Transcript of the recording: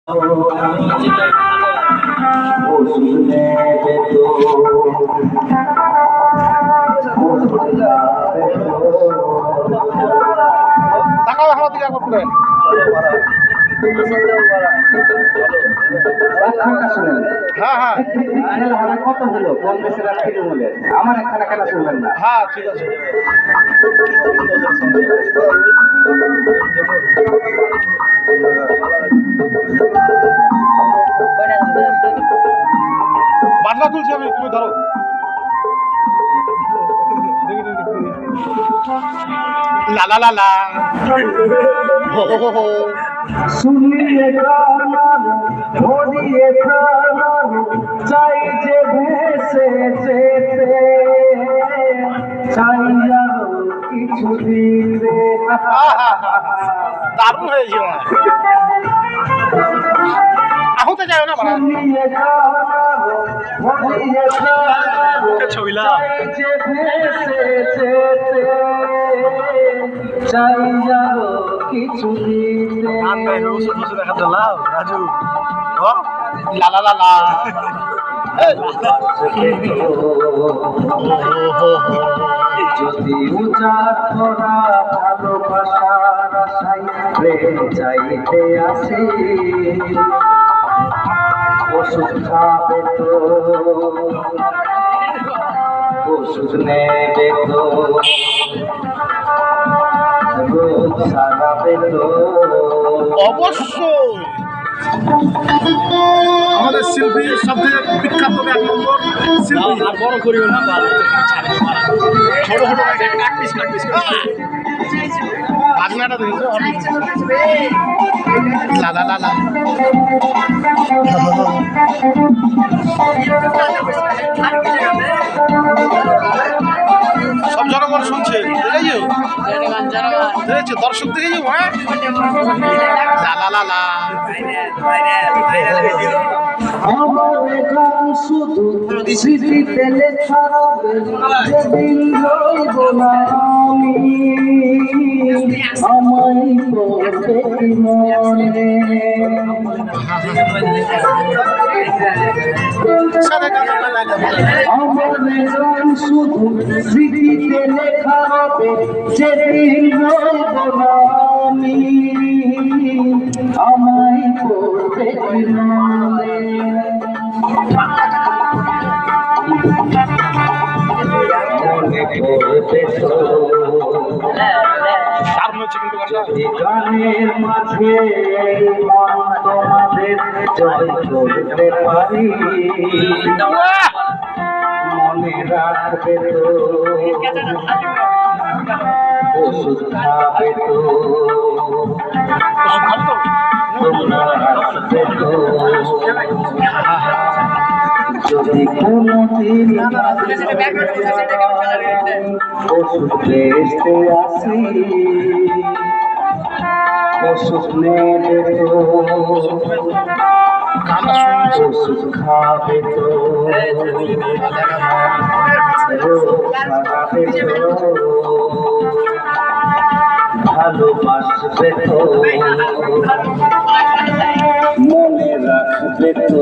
তাকাও আমার দিকে একবার করে। হ্যাঁ হ্যাঁ কত হলো কম বেশি রাখতে বলে আমার একখানা খেলা শুনবেন না। হ্যাঁ ঠিক আছে। বান্না তুলছি আমি, তুমি ধরো। লা লা লা লা হো হো হো শুনিয়ে গান ভরিয়ে প্রাণ চাই যে ভেসে যেতে চাই আরো কিছু দিতে। দারুণ হয়েছে আহতে যাও না মানে শুনিয়ে গান ভরিয়ে প্রাণ ছবিলা চাই যে ভেসে যেতে চাই আরো কিছু দিতে। রাজু লা লা লা লা যদি উজাড় করা ভালোবাসার আশায় প্রেম চাইতে আসি ওষুধ খাবে তো ওষুধ নেবে তো রোগ সারাবে তো। অবশ্যই আমাদের শিল্পী সবথেকে বিখ্যাত এক নম্বর শিল্পী। আর বড় করিও না, ছোট ছোট ভাগনাটা দেখেছো লা লা লা লা সব জনগণ শুনছে, দেখেছো দর্শক দেখেছো। হ্যাঁ লা লা লা লা আমার গান শুধু স্মৃতিতে লেখা হবে যেদিন রইব না আমি আমায় পড়বে কি মনে। আমার গান শুধু স্মৃতিতে লেখা হবে যেদিন রইব না আমি আমায় পড়বে কি মনে। মনে পড়বে তো গানের মাঝে মন তোমাদের জয় করতে পারি মনে রাখবে তো ওষুধ খাবে তো তোমরা রাখবে তো যদি কোনো দিন ওষুধ বেচতে আসি ওষুধ নেবে তো ওষুধ খাবে তো রোগ সারাবে তো ভালোবাসবে তো মনে রাখবে তো।